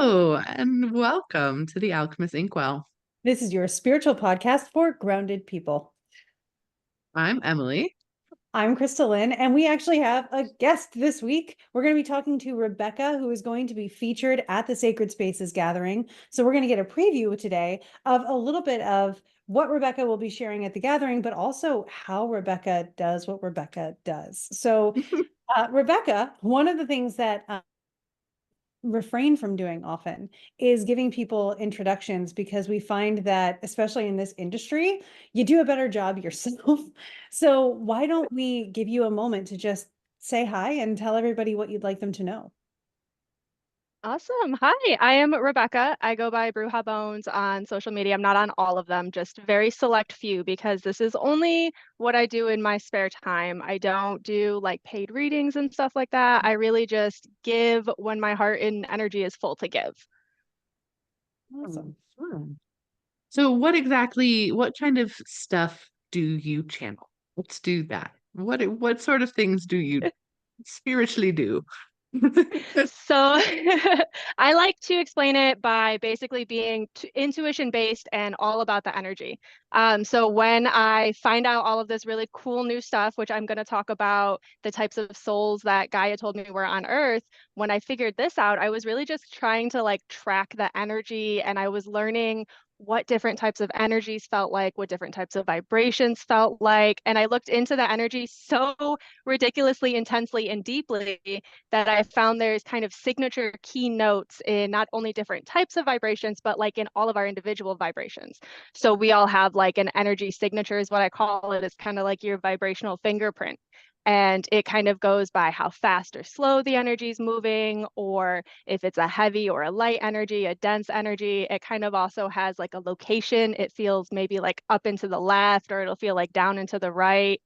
Hello and welcome to the Alchemists Inkwell. This is your spiritual podcast for grounded people. I'm Emily. I'm KristaLyn, and we actually have a guest this week. We're going to be talking to Rebecca, who is going to be featured at the Sacred Spaces gathering. So we're going to get a preview today of a little bit of what Rebecca will be sharing at the gathering, but also how Rebecca does what Rebecca does. So Rebecca, one of the things that refrain from doing often is giving people introductions, because we find that, especially in this industry, you do a better job yourself. So why don't we give you a moment to just say hi and tell everybody what you'd like them to know? Awesome. Hi, I am Rebecca. I go by Bruja Bones on social media. I'm not on all of them, just very select few because this is only what I do in my spare time. I don't do like paid readings and stuff like that. I really just give when my heart and energy is full to give. Awesome. Fun. So what kind of stuff do you channel? Let's do that. What sort of things do you spiritually do? So I like to explain it by basically being intuition based and all about the energy. So when I find out all of this really cool new stuff, which I'm going to talk about the types of souls that Gaia told me were on Earth, when I figured this out, I was really just trying to like track the energy, and I was learning what different types of energies felt like, what different types of vibrations felt like. And I looked into the energy so ridiculously intensely and deeply that I found there's kind of signature keynotes in not only different types of vibrations, but like in all of our individual vibrations. So we all have like an energy signature is what I call it. It's kind of like your vibrational fingerprint. And it kind of goes by how fast or slow the energy is moving, or if it's a heavy or a light energy, a dense energy. It kind of also has like a location. It feels maybe like up into the left, or it'll feel like down into the right.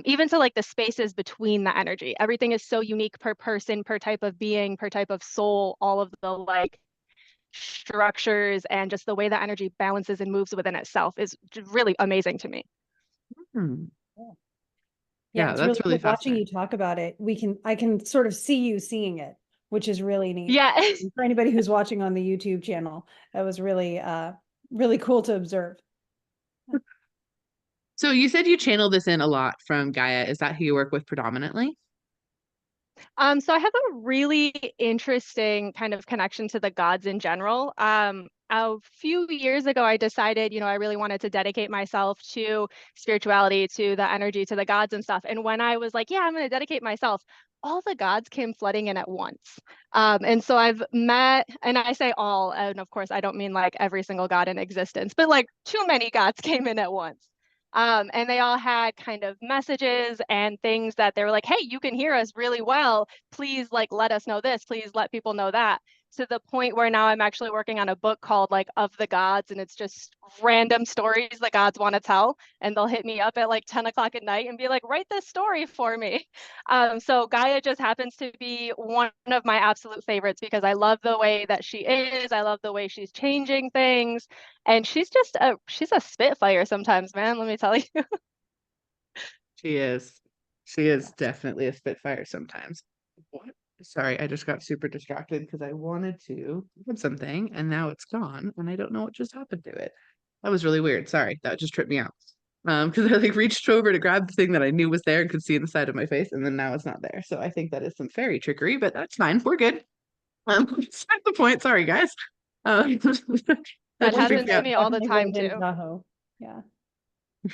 Even to like the spaces between the energy. Everything is so unique per person, per type of being, per type of soul, all of the like structures and just the way the energy balances and moves within itself is really amazing to me. Hmm. Yeah. Yeah, Yeah, it's really that's really cool watching fascinating. you talk about it. I can sort of see you seeing it, which is really neat. Yeah. For anybody who's watching on the YouTube channel, that was really cool to observe. So you said you channel this in a lot from Gaia. Is that who you work with predominantly? So I have a really interesting kind of connection to the gods in general. A few years ago, I decided, I really wanted to dedicate myself to spirituality, to the energy, to the gods and stuff. And when I was like, yeah, I'm going to dedicate myself, all the gods came flooding in at once. And so I've met, and I say all, and of course, I don't mean like every single god in existence, but like too many gods came in at once. And they all had kind of messages and things that they were like, hey, you can hear us really well. Please, like, let us know this. Please let people know that. To the point where now I'm actually working on a book called like Of the Gods, and it's just random stories the gods want to tell. And they'll hit me up at like 10 o'clock at night and be like, write this story for me. So Gaia just happens to be one of my absolute favorites because I love the way that she is. I love the way she's changing things. And she's a spitfire sometimes, man, let me tell you. She is. She is definitely a spitfire sometimes. What? Sorry, I just got super distracted because I wanted to put something and now it's gone and I don't know what just happened to it. That was really weird. Sorry, that just tripped me out. Because I like reached over to grab the thing that I knew was there and could see in the side of my face, and then now it's not there. So I think that is some fairy trickery, but that's fine. We're good. That's not the point. Sorry, guys. That That just Wonder freaked if happens me to out. me all the definitely would have time been too. Tahoe. Yeah.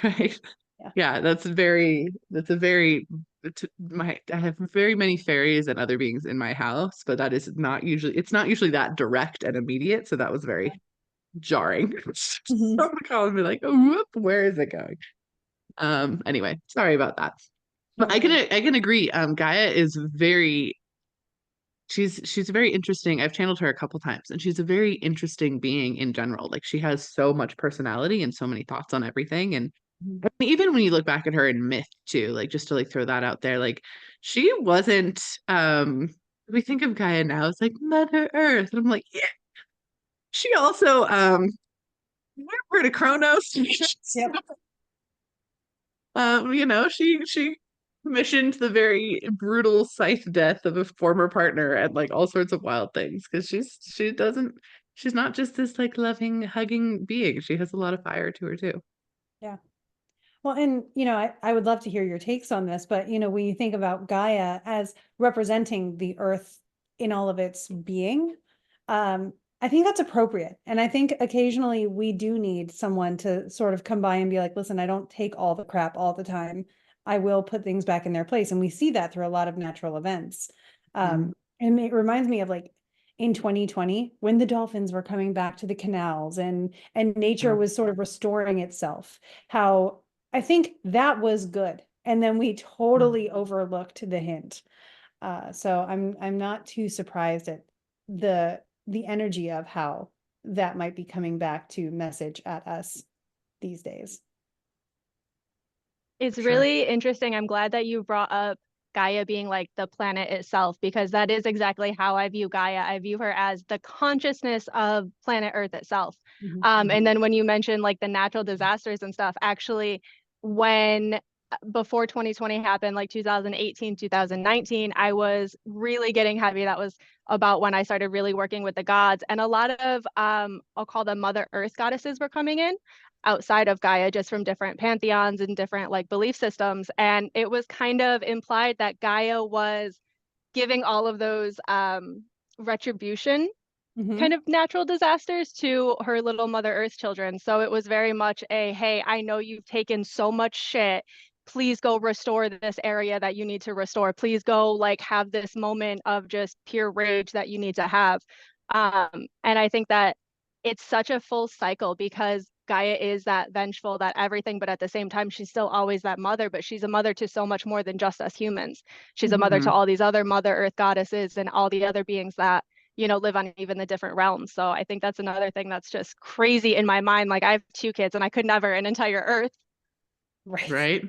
Right. Yeah. Yeah, that's a very I have very many fairies and other beings in my house, but that is not usually it's not usually that direct and immediate, so that was very jarring. Mhm. Someone call and be like, oh, whoop, where is it going? Anyway, sorry about that. But No worries. I can agree. Gaia is very she's very interesting. I've channeled her a couple times, and she's a very interesting being in general. Like she has so much personality and so many thoughts on everything. And Mhm. I mean, even when you look back at her in myth too, like just to like throw that out there, like she wasn't we think of Gaia now as like Mother Earth. And I'm like, yeah, she also we're to Kronos. Yep. You know, she commissioned the very brutal scythe death of a former partner and like all sorts of wild things because she's not just this like loving, hugging being. She has a lot of fire to her too. Yeah. Well, and I would love to hear your takes on this, but when you think about Gaia as representing the earth in all of its being, I think that's appropriate. And I think occasionally we do need someone to sort of come by and be like, listen, I don't take all the crap all the time. I will put things back in their place. And we see that through a lot of natural events. And it reminds me of like in 2020 when the dolphins were coming back to the canals and nature was sort of restoring itself, how I think that was good. And then we totally overlooked the hint. So I'm not too surprised at the energy of how that might be coming back to message at us these days. It's Sure. really interesting. I'm glad that you brought up Gaia being like the planet itself, because that is exactly how I view Gaia. I view her as the consciousness of planet Earth itself. And then when you mentioned like the natural disasters and stuff, actually, when before 2020 happened, like 2018, 2019, I was really getting heavy. That was about when I started really working with the gods. And a lot of, I'll call them Mother Earth goddesses were coming in outside of Gaia, just from different pantheons and different like belief systems. And it was kind of implied that Gaia was giving all of those retribution kind of natural disasters to her little Mother Earth children. So it was very much a, hey, I know you've taken so much shit. Please go restore this area that you need to restore. Please go like have this moment of just pure rage that you need to have. And I think that it's such a full cycle because Gaia is that vengeful, that everything, but at the same time, she's still always that mother, but she's a mother to so much more than just us humans. She's a mother to all these other Mother Earth goddesses and all the other beings that live on even the different realms. So I think that's another thing that's just crazy in my mind. Like I have 2 kids and I could never an entire Earth. Right.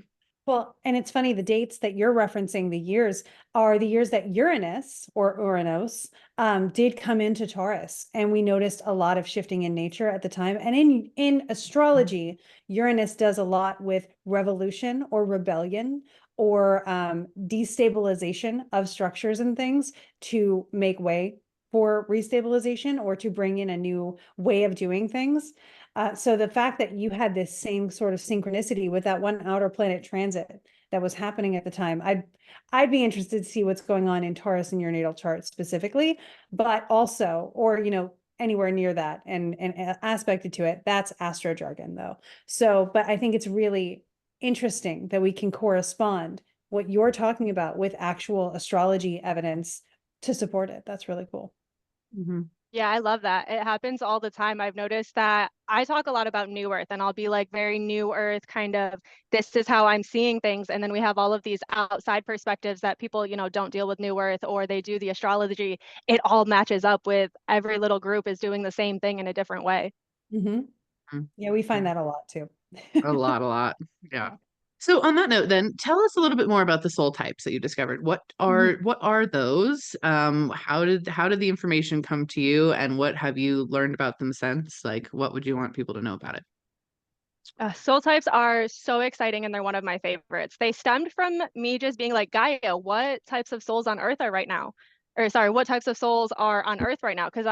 Well, and it's funny, the dates that you're referencing, the years, are the years that Uranus or Uranus did come into Taurus. And we noticed a lot of shifting in nature at the time. And in astrology, Uranus does a lot with revolution or rebellion or destabilization of structures and things to make way for restabilization or to bring in a new way of doing things. So the fact that you had this same sort of synchronicity with that one outer planet transit that was happening at the time, I'd be interested to see what's going on in Taurus in your natal chart specifically, but also, or anywhere near that and aspected to it. That's astro jargon though. So, but I think it's really interesting that we can correspond what you're talking about with actual astrology evidence to support it. That's really cool. Yeah, I love that. It happens all the time. I've noticed that I talk a lot about New Earth and I'll be like very New Earth kind of, this is how I'm seeing things. And then we have all of these outside perspectives that people, don't deal with New Earth or they do the astrology. It all matches up with every little group is doing the same thing in a different way. Yeah, we find that a lot too. A lot. Yeah. So on that note, then tell us a little bit more about the soul types that you discovered. What are those? How did the information come to you, and what have you learned about them since? Like, what would you want people to know about it? Soul types are so exciting and they're one of my favorites. They stemmed from me just being like, Gaia, what types of souls on Earth are right now? Or sorry, what types of souls are on Earth right now? Because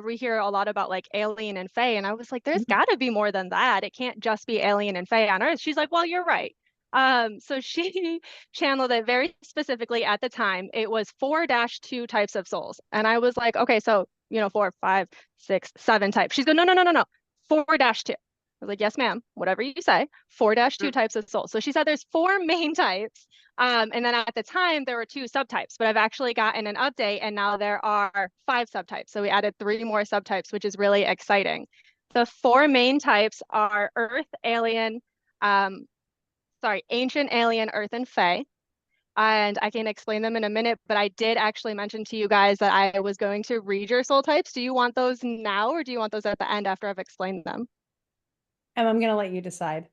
we hear a lot about like alien and fae, and I was like, there's got to be more than that. It can't just be alien and fae on Earth. She's like, well, you're right. So she channeled it very specifically at the time. It was 4-2 types of souls. And I was like, okay, so 4, 5, 6, 7 types. She's going, no. 4-2. I was like, yes, ma'am, whatever you say, 4-2 types of souls. So she said there's 4 main types. And then at the time there were 2 subtypes, but I've actually gotten an update and now there are 5 subtypes. So we added 3 more subtypes, which is really exciting. The 4 main types are ancient, alien, earth, and fae. And I can explain them in a minute, but I did actually mention to you guys that I was going to read your soul types. Do you want those now or do you want those at the end after I've explained them? And I'm going to let you decide.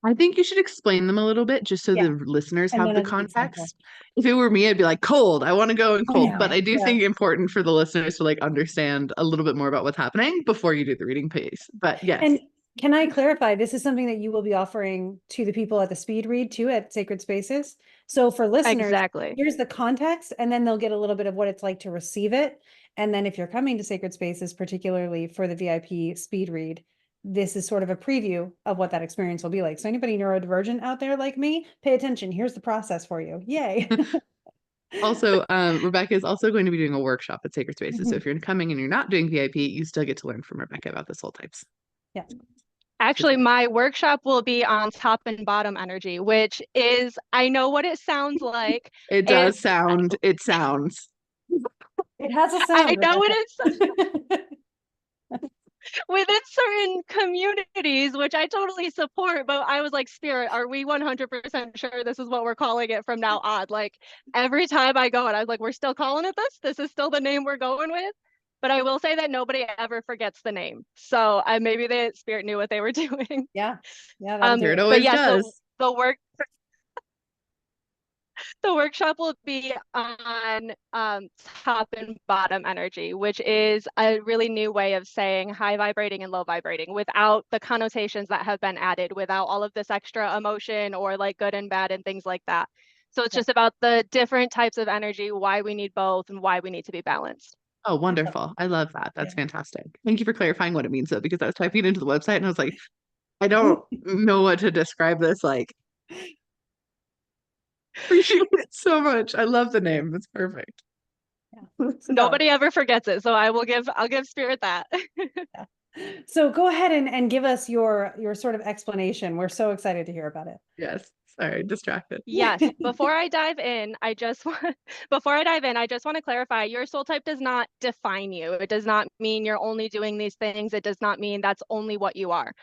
I think you should explain them a little bit just so the listeners And have then the it'll be simple. context. If it were me, I'd be like, cold. I want to go in I cold. know, But I do yeah. think important for the listeners to like understand a little bit more about what's happening before you do the reading piece. But yes. Can I clarify? This is something that you will be offering to the people at the speed read too at Sacred Spaces. So for listeners, Exactly. here's the context, and then they'll get a little bit of what it's like to receive it. And then if you're coming to Sacred Spaces, particularly for the VIP speed read, this is sort of a preview of what that experience will be like. So anybody neurodivergent out there like me, pay attention. Here's the process for you. Yay. Also, Rebecca is also going to be doing a workshop at Sacred Spaces. So if you're coming and you're not doing VIP, you still get to learn from Rebecca about the soul types. Yeah. Actually, my workshop will be on top and bottom energy, which is, I know what it sounds like. It does sound, it sounds. It has a I sound. know Rebecca. it is within certain communities, which I totally support, but I was like, Spirit, are we 100% sure this is what we're calling it from now on? Like every time I go and I was like, we're still calling it this? This is still the name we're going with? But I will say that nobody ever forgets the name. So maybe the Spirit knew what they were doing. Yeah. Yeah. That'll do Here it it. But always yeah, does. the workshop will be on top and bottom energy, which is a really new way of saying high vibrating and low vibrating without the connotations that have been added, without all of this extra emotion or like good and bad and things like that. So it's Yeah. just about the different types of energy, why we need both, and why we need to be balanced. Oh, wonderful. I love that. That's Yeah. fantastic. Thank you for clarifying what it means though, because I was typing it into the website and I was like, I don't know what to describe this like. Appreciate it so much. I love the name. It's perfect. Yeah. Nobody ever forgets it. So I'll give Spirit that. Yeah. So go ahead and give us your sort of explanation. We're so excited to hear about it. Yes. Sorry, distracted. Yes, before I dive in, I just want to clarify your soul type does not define you. It does not mean you're only doing these things. It does not mean that's only what you are.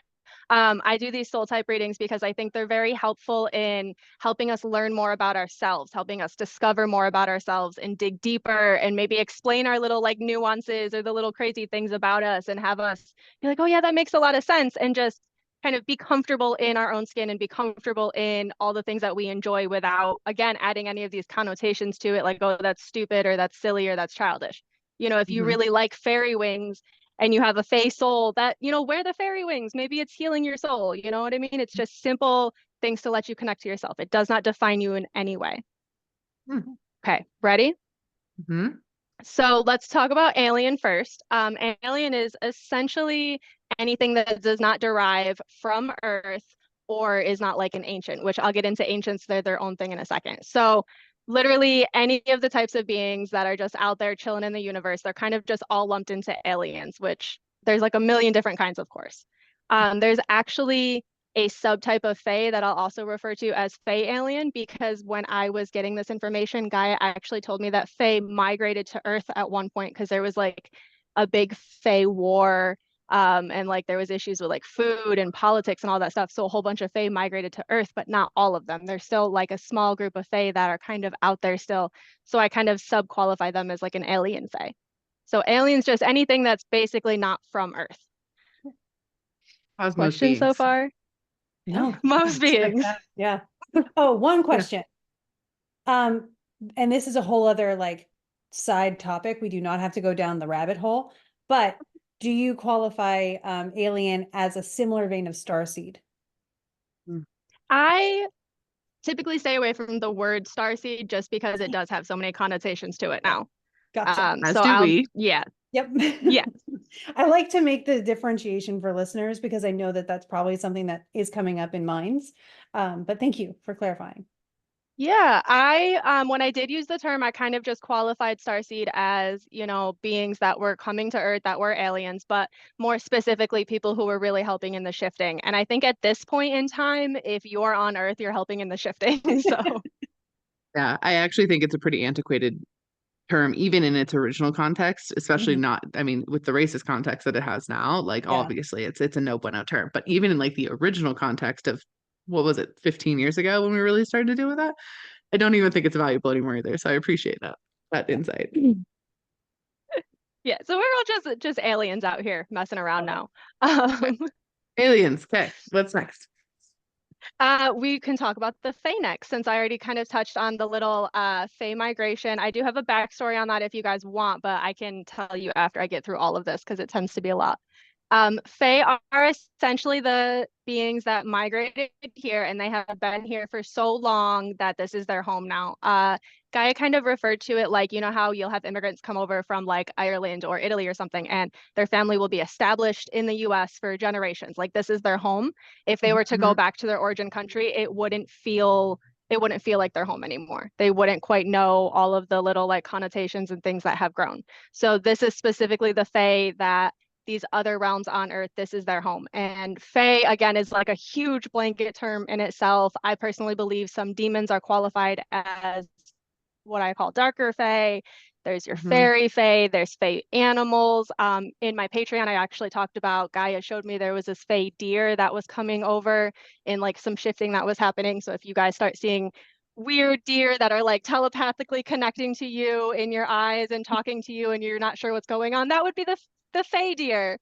I do these soul type readings because I think they're very helpful in helping us learn more about ourselves, helping us discover more about ourselves and dig deeper and maybe explain our little like nuances or the little crazy things about us and have us be like, oh yeah, that makes a lot of sense. And just kind of be comfortable in our own skin and be comfortable in all the things that we enjoy without, again, adding any of these connotations to it, like, oh, that's stupid or that's silly or that's childish. You know, if you really like fairy wings, and you have a fey soul, that, you know, wear the fairy wings. Maybe it's healing your soul. You know what I mean? It's just simple things to let you connect to yourself. It does not define you in any way. Okay, ready? Mm-hmm. So let's talk about alien first. Alien is essentially anything that does not derive from Earth or is not like an ancient, which I'll get into ancients. They're their own thing in a second. So literally any of the types of beings that are just out there chilling in the universe, they're kind of just all lumped into aliens, which there's like a million different kinds, of course. There's actually a subtype of Fae that I'll also refer to as Fae alien, because when I was getting this information, Gaia actually told me that Fae migrated to Earth at one point because there was like a big Fae war, and like there was issues with like food and politics and all that stuff. So a whole bunch of Fae migrated to Earth, but not all of them. There's still like a small group of Fae that are kind of out there still. So I kind of sub-qualify them as like an alien Fae. So alien's just anything that's basically not from Earth. How's most Question so beings? far? No, Most beings. yeah. Oh, one question. And this is a whole other like side topic. We do not have to go down the rabbit hole, but do you qualify alien as a similar vein of starseed? I typically stay away from the word starseed just because it does have so many connotations to it now. Gotcha. As So do I'll, we. yeah, Yep. yeah. I like to make the differentiation for listeners because I know that that's probably something that is coming up in minds. But thank you for clarifying. Yeah, I when I did use the term, I kind of just qualified starseed as, you know, beings that were coming to Earth that were aliens, but more specifically people who were really helping in the shifting. And I think at this point in time, if you're on Earth, you're helping in the shifting. So Yeah, I actually think it's a pretty antiquated term, even in its original context, especially not, I mean, with the racist context that it has now, like Yeah. obviously it's a no bueno term. But even in like the original context of what was it, 15 years ago when we really started to deal with that, I don't even think it's valuable anymore either. So I appreciate that insight. yeah, so we're all just aliens out here messing around now. Aliens. Okay, what's next? We can talk about the Fae next, since I already kind of touched on the little Fae migration. I do have a backstory on that if you guys want, but I can tell you after I get through all of this because it tends to be a lot. Fae are essentially the beings that migrated here, and they have been here for so long that this is their home now. Gaia kind of referred to it like, you know how you'll have immigrants come over from like Ireland or Italy or something, and their family will be established in the US for generations. Like this is their home. If they were to go back to their origin country, it wouldn't feel like their home anymore. They wouldn't quite know all of the little like connotations and things that have grown. So this is specifically the Fae that these other realms on Earth, this is their home. And Fae, again, is like a huge blanket term in itself. I personally believe some demons are qualified as what I call darker Fae. There's your fairy Fae, there's Fae animals. In my Patreon, I actually talked about, Gaia showed me there was this Fae deer that was coming over in like some shifting that was happening. So if you guys start seeing weird deer that are like telepathically connecting to you in your eyes and talking to you and you're not sure what's going on, that would be the Fae deer,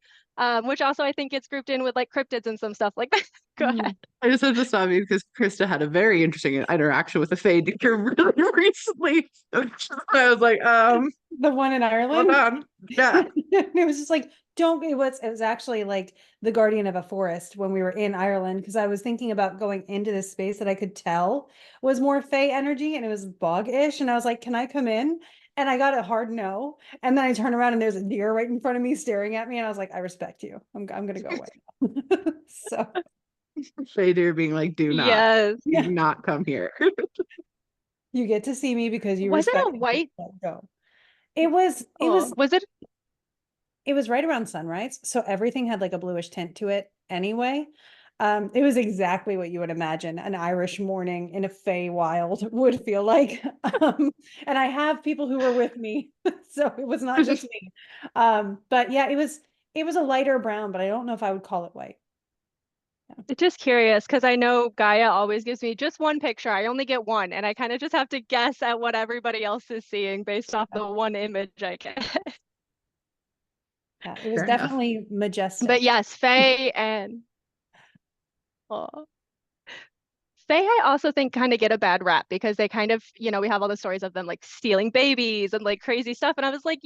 which also I think gets grouped in with like cryptids and some stuff like that. Go ahead. I just have to stop you because Krista had a very interesting interaction with a Fae deer really recently. I was like, The one in Ireland? hold on. Yeah. It was just like, it was actually like the guardian of a forest when we were in Ireland, because I was thinking about going into this space that I could tell was more Fae energy and it was bog-ish. And I was like, can I come in? And I got a hard no. And then I turn around and there's a deer right in front of me staring at me. And I was like, I respect you. I'm gonna go away. So Fae deer being like, do not, Yes. do not come here. you get to see me because you Was it respect a me. white? Go. It was It right around sunrise, so everything had like a bluish tint to it anyway. It was exactly what you would imagine an Irish morning in a Feywild would feel like. And I have people who were with me, so it was not just me. But yeah, it was a lighter brown, but I don't know if I would call it white. just curious because I know Gaia always gives me just one picture. I only get one, and I kind of just have to guess at what everybody else is seeing based off the one image I get. Yeah, it was Fair enough. definitely majestic. But yes, Fae and Fae, I also think kind of get a bad rap because they kind of, we have all the stories of them like stealing babies and like crazy stuff. And I was like,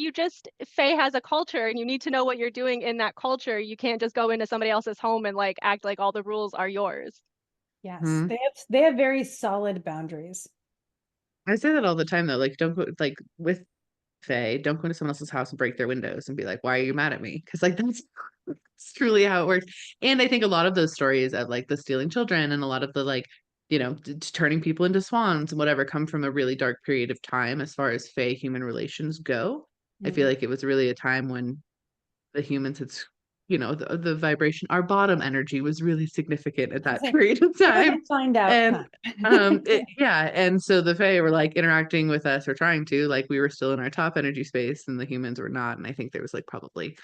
Fae has a culture and you need to know what you're doing in that culture. You can't just go into somebody else's home and like act like all the rules are yours. Yes, they have very solid boundaries. I say that all the time though. Like, don't go like with Fae, don't go into someone else's house and break their windows and be like, why are you mad at me? Because like that's truly how it works. And I think a lot of those stories of like the stealing children and a lot of the like, turning people into swans and whatever come from a really dark period of time as far as Fae human relations go. I feel like it was really a time when the humans had, the vibration, our bottom energy was really significant at that period of time. Find out. And and so the Fae were like interacting with us or trying to, like we were still in our top energy space and the humans were not. And I think there was like probably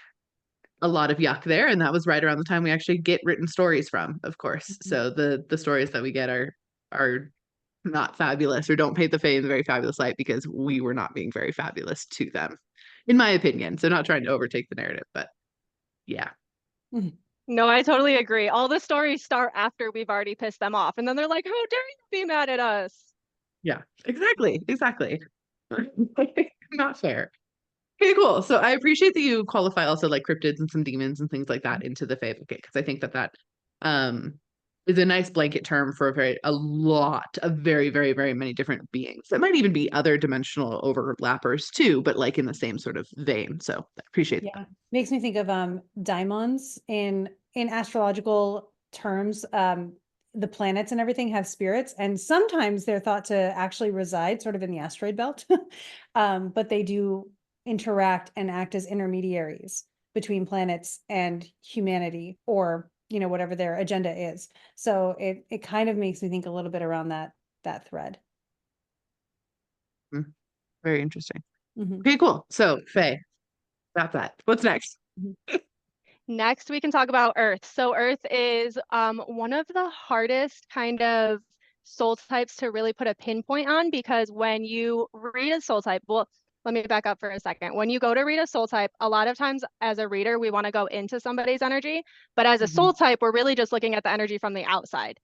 a lot of yuck there. And that was right around the time we actually get written stories from, of course. So the stories that we get are not fabulous or don't paint the Fae in a very fabulous light because we were not being very fabulous to them, in my opinion. So not trying to overtake the narrative, but yeah. No, I totally agree. All the stories start after we've already pissed them off. And then they're like, how dare you be mad at us? Yeah, exactly. Not fair. Okay, cool. So I appreciate that you qualify also like cryptids and some demons and things like that into the Fae bucket because I think that is a nice blanket term for a lot of very, very, very many different beings. It might even be other dimensional overlappers too, but like in the same sort of vein. So I appreciate that. Makes me think of daimons in astrological terms. The planets and everything have spirits, and sometimes they're thought to actually reside sort of in the asteroid belt, but they do interact and act as intermediaries between planets and humanity, or whatever their agenda is. So it kind of makes me think a little bit around that thread. Very interesting. Okay, cool. So Fae, that's that. What's next? Next, we can talk about Earth. So Earth is one of the hardest kind of soul types to really put a pinpoint on because when you read a soul type, well, let me back up for a second. When you go to read a soul type, a lot of times as a reader, we want to go into somebody's energy, but as a soul type, we're really just looking at the energy from the outside.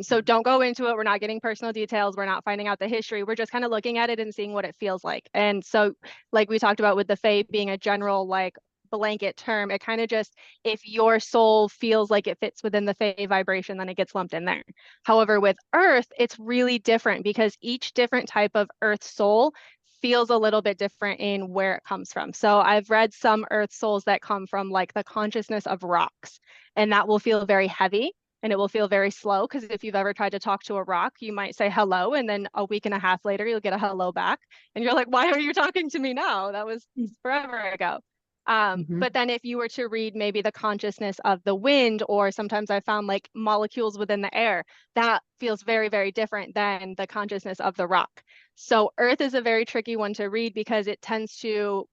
So don't go into it. We're not getting personal details. We're not finding out the history. We're just kind of looking at it and seeing what it feels like. And so like we talked about with the Fae being a general like blanket term. It kind of just, if your soul feels like it fits within the Fae vibration, then it gets lumped in there. However, with Earth, it's really different because each different type of Earth soul feels a little bit different in where it comes from. So I've read some Earth souls that come from like the consciousness of rocks, and that will feel very heavy and it will feel very slow. Because if you've ever tried to talk to a rock, you might say hello, and then a week and a half later, you'll get a hello back. And you're like, why are you talking to me now? That was forever ago. But then if you were to read maybe the consciousness of the wind, or sometimes I found like molecules within the air, that feels very, very different than the consciousness of the rock. So Earth is a very tricky one to read because it tends to,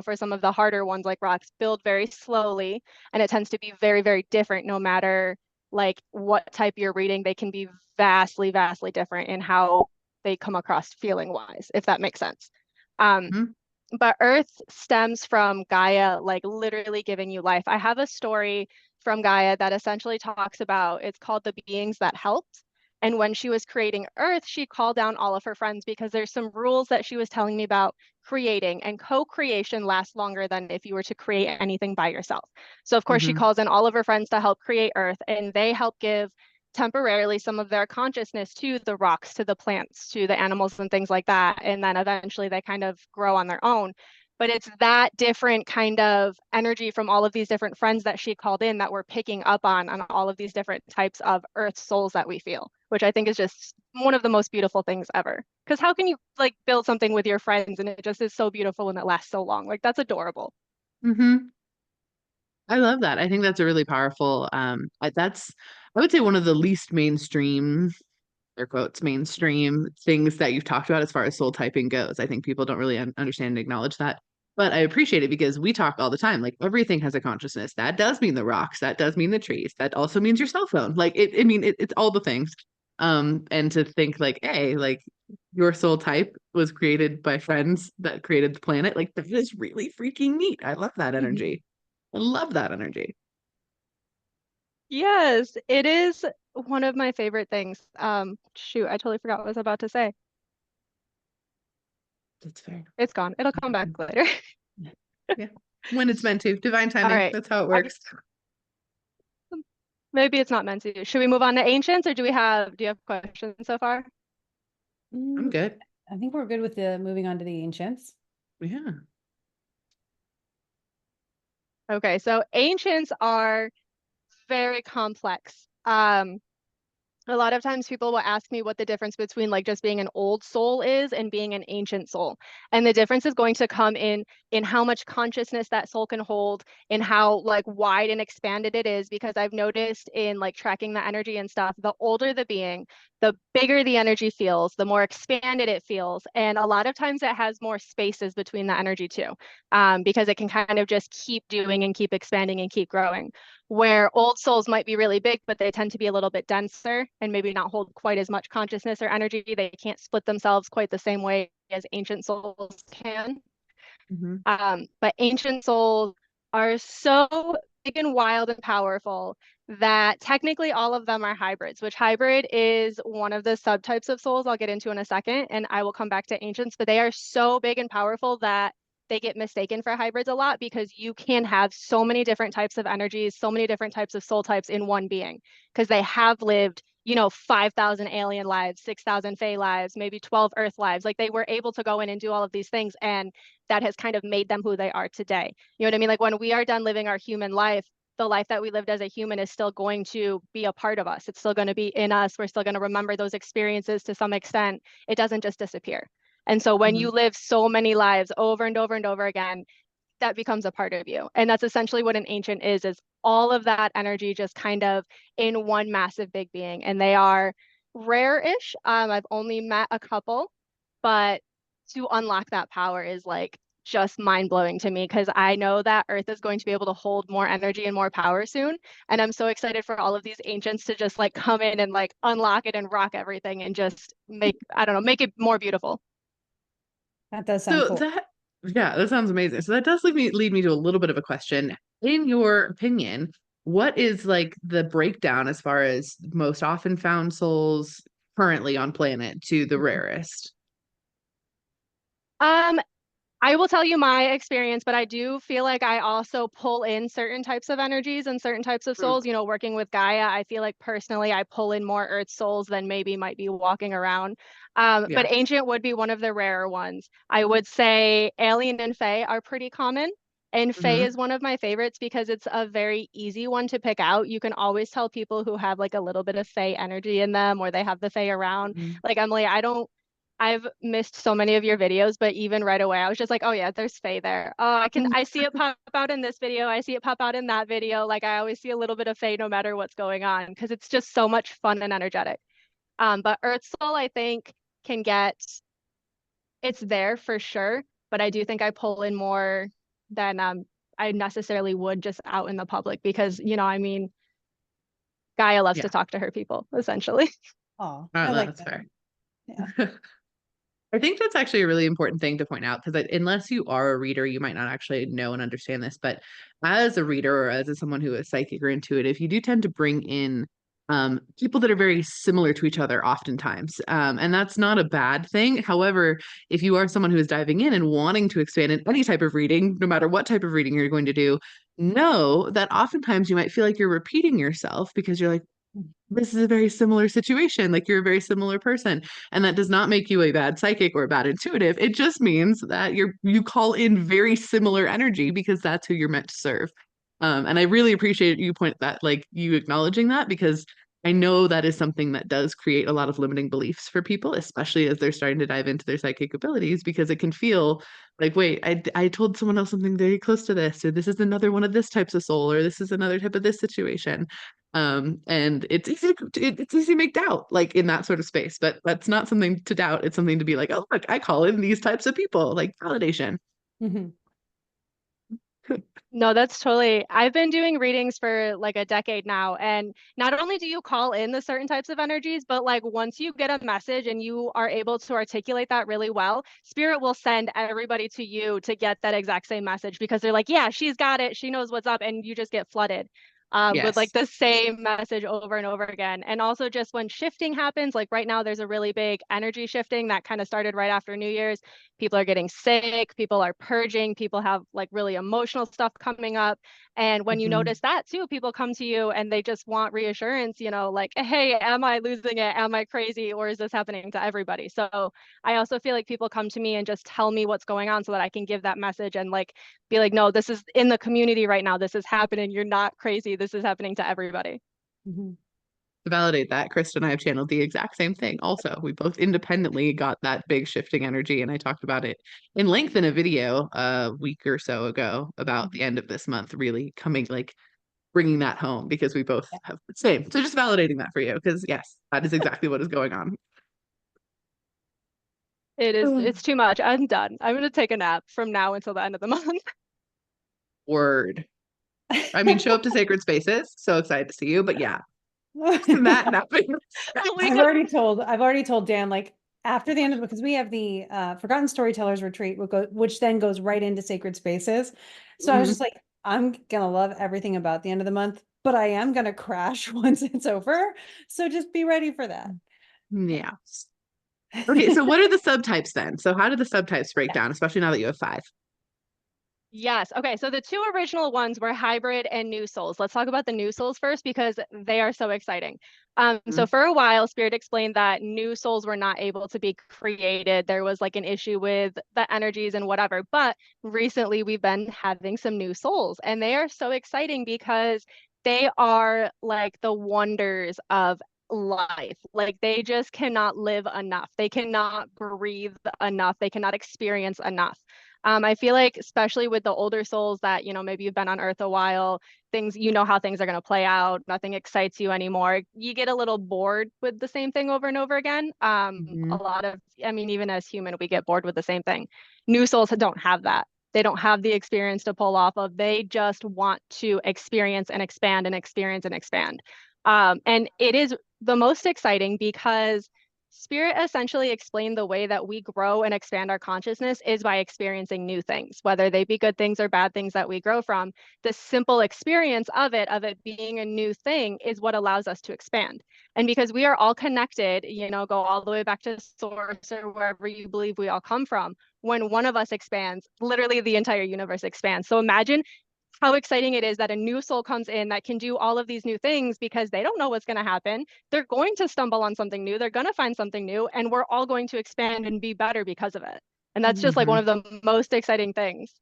for some of the harder ones like rocks, build very slowly, and it tends to be very, very different no matter like what type you're reading. They can be vastly, vastly different in how they come across feeling wise, if that makes sense. But Earth stems from Gaia, like literally giving you life. I have a story from Gaia that essentially talks about, it's called The Beings That Helped. And when she was creating Earth, she called down all of her friends because there's some rules that she was telling me about creating, and co-creation lasts longer than if you were to create anything by yourself. So of course she calls in all of her friends to help create Earth, and they help give temporarily some of their consciousness to the rocks, to the plants, to the animals and things like that. And then eventually they kind of grow on their own. But it's that different kind of energy from all of these different friends that she called in that we're picking up on all of these different types of Earth souls that we feel, which I think is just one of the most beautiful things ever. Because how can you like build something with your friends and it just is so beautiful and it lasts so long? Like that's adorable. I love that. I think that's a really powerful, I would say one of the least mainstream, air quotes, mainstream things that you've talked about as far as soul typing goes. I think people don't really understand and acknowledge that. But I appreciate it because we talk all the time. Like everything has a consciousness. That does mean the rocks. That does mean the trees. That also means your cell phone. Like it's all the things. And to think like, hey, like your soul type was created by friends that created the planet. Like that is really freaking neat. I love that energy. I love that energy. Yes, it is one of my favorite things. Shoot, I totally forgot what I was about to say. That's fair. It's gone. It'll come back later. Yeah. When it's meant to. Divine All timing. right. That's how it works. Maybe it's not meant to. Should we move on to ancients, or do you have questions so far? I'm good. I think we're good with the moving on to the ancients. Yeah. Okay, so ancients are very complex. A lot of times people will ask me what the difference between like just being an old soul is and being an ancient soul. And the difference is going to come in how much consciousness that soul can hold, in how like wide and expanded it is. Because I've noticed in like tracking the energy and stuff, the older the being, the bigger the energy feels, the more expanded it feels. And a lot of times it has more spaces between the energy too, because it can kind of just keep doing and keep expanding and keep growing. Where old souls might be really big, but they tend to be a little bit denser and maybe not hold quite as much consciousness or energy. They can't split themselves quite the same way as ancient souls can. But ancient souls are so big and wild and powerful that technically all of them are hybrids, which hybrid is one of the subtypes of souls I'll get into in a second, and I will come back to ancients, but they are so big and powerful that they get mistaken for hybrids a lot because you can have so many different types of energies, so many different types of soul types in one being, because they have lived 5,000 alien lives, 6,000 Fae lives, maybe 12 Earth lives. Like they were able to go in and do all of these things, and that has kind of made them who they are today. You know what I mean? Like when we are done living our human life, the life that we lived as a human is still going to be a part of us. It's still going to be in us. We're still going to remember those experiences to some extent. It doesn't just disappear. And so when you live so many lives over and over and over again, that becomes a part of you. And that's essentially what an ancient is all of that energy just kind of in one massive big being. And they are rare-ish. I've only met a couple, but to unlock that power is like just mind-blowing to me, because I know that Earth is going to be able to hold more energy and more power soon. And I'm so excited for all of these ancients to just like come in and like unlock it and rock everything and just make it more beautiful. That does sound cool. That sounds amazing. So that does lead me to a little bit of a question. In your opinion, what is like the breakdown as far as most often found souls currently on planet to the rarest? I will tell you my experience, but I do feel like I also pull in certain types of energies and certain types of Mm, souls. You know, working with Gaia, I feel like personally I pull in more earth souls than maybe might be walking around. But yeah. ancient would be one of the rarer ones. I would say alien and fae are pretty common. And fae Hmm. is one of my favorites because it's a very easy one to pick out. You can always tell people who have like a little bit of fae energy in them or they have the fae around. Hmm. Like Emily, I've missed so many of your videos, but even right away, I was just like, oh yeah, there's Faye there. Oh, I see it pop out in this video. I see it pop out in that video. Like I always see a little bit of Faye no matter what's going on because it's just so much fun and energetic. But Earth Soul, I think, can get, it's there for sure, but I do think I pull in more than I necessarily would just out in the public because, you know, I mean, Gaia loves to Yeah. talk to her people, essentially. Oh, Oh, I like that's that. fair. Yeah. I think that's actually a really important thing to point out because unless you are a reader, you might not actually know and understand this. But as a reader or as someone who is psychic or intuitive, you do tend to bring in people that are very similar to each other oftentimes. And that's not a bad thing. However, if you are someone who is diving in and wanting to expand in any type of reading, no matter what type of reading you're going to do, know that oftentimes you might feel like you're repeating yourself because you're like, this is a very similar situation. Like you're a very similar person. And that does not make you a bad psychic or a bad intuitive. It just means that you call in very similar energy because that's who you're meant to serve. And I really appreciate you point that, like you acknowledging that because I know that is something that does create a lot of limiting beliefs for people, especially as they're starting to dive into their psychic abilities, because it can feel like, wait, I told someone else something very close to this, or this is another one of this types of soul, or this is another type of this situation. And it's easy to make doubt like in that sort of space, but that's not something to doubt. It's something to be like, oh look, I call in these types of people, like validation. Mhm. No, that's totally. I've been doing readings for like a decade now. And not only do you call in the certain types of energies, but like once you get a message and you are able to articulate that really well, Spirit will send everybody to you to get that exact same message because they're like, yeah, she's got it. She knows what's up. And you just get flooded with like Yes. the same message over and over again. And also just when shifting happens, like right now, there's a really big energy shifting that kind of started right after New Year's. People are getting sick, people are purging, people have like really emotional stuff coming up. And when you Mhm. notice that too, people come to you and they just want reassurance, you know, like, hey, am I losing it? Am I crazy? Or is this happening to everybody? So I also feel like people come to me and just tell me what's going on so that I can give that message and like be like, no, this is in the community right now. This is happening. You're not crazy. This is happening to everybody. Mhm. To validate that, Krista and I have channeled the exact same thing. Also, we both independently got that big shifting energy, and I talked about it in length in a video a week or so ago about the end of this month, really coming like bringing that home because we both Yeah. have the same. So just validating that for you because yes, that is exactly what is going on. It's too much. I'm done. I'm gonna take a nap from now until the end of the month. Word. I mean, show up to sacred spaces. So excited to see you. But yeah, that napping. I've already told Dan, like after the end of, because we have the Forgotten Storytellers retreat, which then goes right into sacred spaces. So I was just Mhm. like, I'm gonna love everything about the end of the month, but I am gonna crash once it's over. So just be ready for that. Yeah. Okay, so what are the subtypes then? So how do the subtypes break Yeah. down, especially now that you have five? Yes. Okay. So the two original ones were hybrid and new souls. Let's talk about the new souls first because they are so exciting. So Mhm. for a while, Spirit explained that new souls were not able to be created. There was like an issue with the energies and whatever. But recently, we've been having some new souls, and they are so exciting because they are like the wonders of life. Like they just cannot live enough. They cannot breathe enough. They cannot experience enough. I feel like, especially with the older souls that, you know, maybe you've been on Earth a while, things, you know how things are going to play out, nothing excites you anymore. You get a little bored with the same thing over and over again. A Mhm. lot of, I mean, even as human, we get bored with the same thing. New souls don't have that. They don't have the experience to pull off of. They just want to experience and expand and experience and expand. And it is the most exciting because Spirit essentially explained the way that we grow and expand our consciousness is by experiencing new things, whether they be good things or bad things that we grow from. The simple experience of it being a new thing, is what allows us to expand. And because we are all connected, go all the way back to source or wherever you believe we all come from, when one of us expands, literally the entire universe expands. So imagine how exciting it is that a new soul comes in that can do all of these new things, because they don't know what's going to happen. They're going to stumble on something new. They're going to find something new, and we're all going to expand and be better because of it. And that's just like one Mhm. of the most exciting things.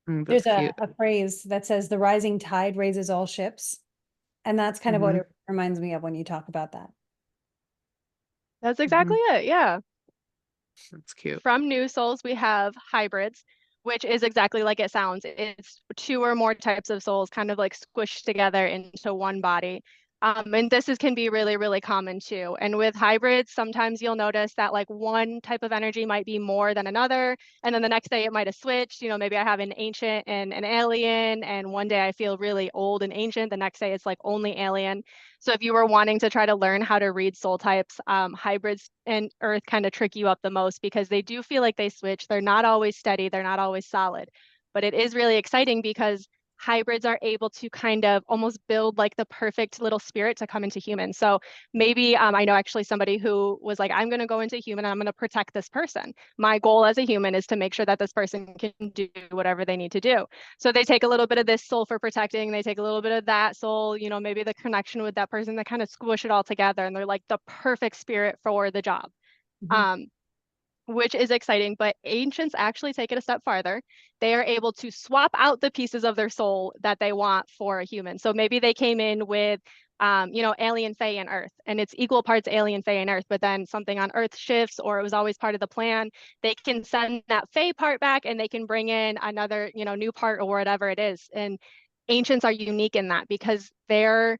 That's There's cute. a phrase that says the rising tide raises all ships. And that's kind of what Mhm. it reminds me of when you talk about that. That's Mhm. exactly it. Yeah. That's cute. From new souls, we have hybrids, which is exactly like it sounds. It's two or more types of souls kind of like squished together into one body. And can be really, really common too. And with hybrids, sometimes you'll notice that like one type of energy might be more than another. And then the next day it might have switched. Maybe I have an ancient and an alien, and one day I feel really old and ancient. The next day it's like only alien. So if you were wanting to try to learn how to read soul types, hybrids and Earth kind of trick you up the most, because they do feel like they switch. They're not always steady. They're not always solid. But it is really exciting because hybrids are able to kind of almost build like the perfect little spirit to come into humans. So maybe I know actually somebody who was like, I'm going to go into human and I'm going to protect this person. My goal as a human is to make sure that this person can do whatever they need to do. So they take a little bit of this soul for protecting, they take a little bit of that soul, maybe the connection with that person, that kind of squish it all together, and they're like the perfect spirit for the job. Mhm. Um, which is exciting, but ancients actually take it a step farther. They are able to swap out the pieces of their soul that they want for a human. So maybe they came in with, alien, fae, and earth, and it's equal parts alien, fae, and earth, but then something on earth shifts, or it was always part of the plan. They can send that fae part back and they can bring in another, new part or whatever it is. And ancients are unique in that because they're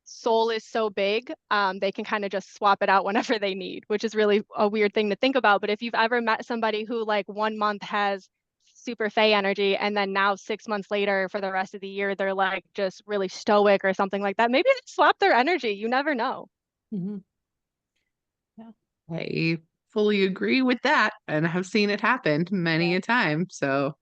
soul is so big, they can kind of just swap it out whenever they need, which is really a weird thing to think about. But if you've ever met somebody who like 1 month has super fey energy, and then now 6 months later for the rest of the year, they're like just really stoic or something like that, maybe they swap their energy. You never know. Mhm. Yeah. I fully agree with that and have seen it happen many Yeah. a time. So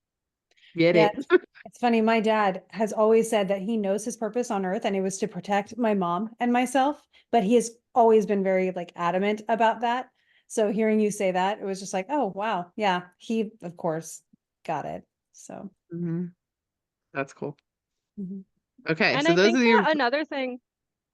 get Yeah, it. it's funny. My dad has always said that he knows his purpose on earth, and it was to protect my mom and myself, but he has always been very like adamant about that. So hearing you say that, it was just like, oh wow, yeah, he of course got it. So Mhm. That's cool. mhm. Okay, And so I those think are that your another thing,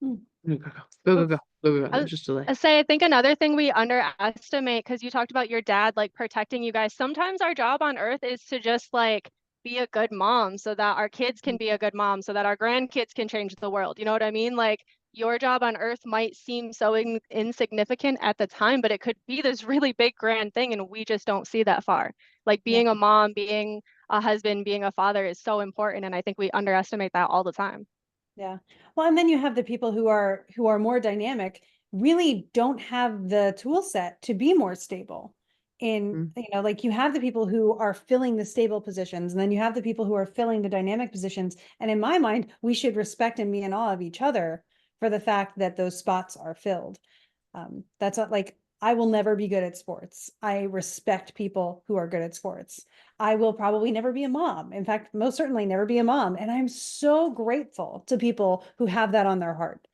go, go, go, go, go, go, go, go. I, There's just delay. I say, I think another thing we underestimate, because you talked about your dad like protecting you guys. Sometimes our job on Earth is to just like be a good mom so that our kids can be a good mom, so that our grandkids can change the world. You know what I mean? Like your job on Earth might seem so insignificant at the time, but it could be this really big, grand thing, and we just don't see that far. Like Yeah, being a mom, being a husband, being a father is so important, and I think we underestimate that all the time. yeah. Well, and then you have the people who are more dynamic, really don't have the tool set to be more stable. In, Mm. like you have the people who are filling the stable positions, and then you have the people who are filling the dynamic positions. And in my mind, we should respect and be in awe of each other for the fact that those spots are filled. That's not like I will never be good at sports. I respect people who are good at sports. I will probably never be a mom. In fact, most certainly never be a mom. And I'm so grateful to people who have that on their heart.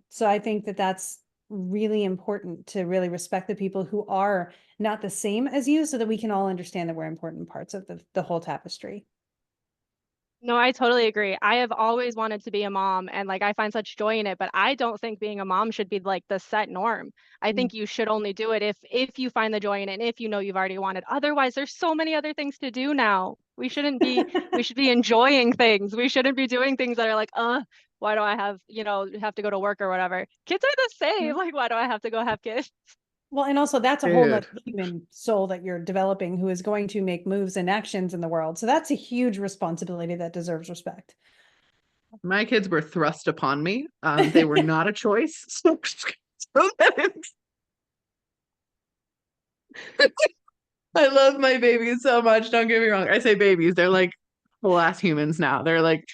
So I think that that's really important, to really respect the people who are not the same as you, so that we can all understand that we're important parts of the whole tapestry. No, I totally agree. I have always wanted to be a mom, and like I find such joy in it, but I don't think being a mom should be like the set norm. I Mm. think you should only do it if you find the joy in it, and if you know you've already wanted. Otherwise, there's so many other things to do now. We should be enjoying things. We shouldn't be doing things that are like, why do I have to go to work or whatever. Kids are the same. Like, why do I have to go have kids? Well, and also that's a whole nother Dude, human soul that you're developing, who is going to make moves and actions in the world. So that's a huge responsibility that deserves respect. my kids were thrust upon me. They were not a choice. So I love my babies so much. Don't get me wrong. I say babies. They're like full ass humans now. They're like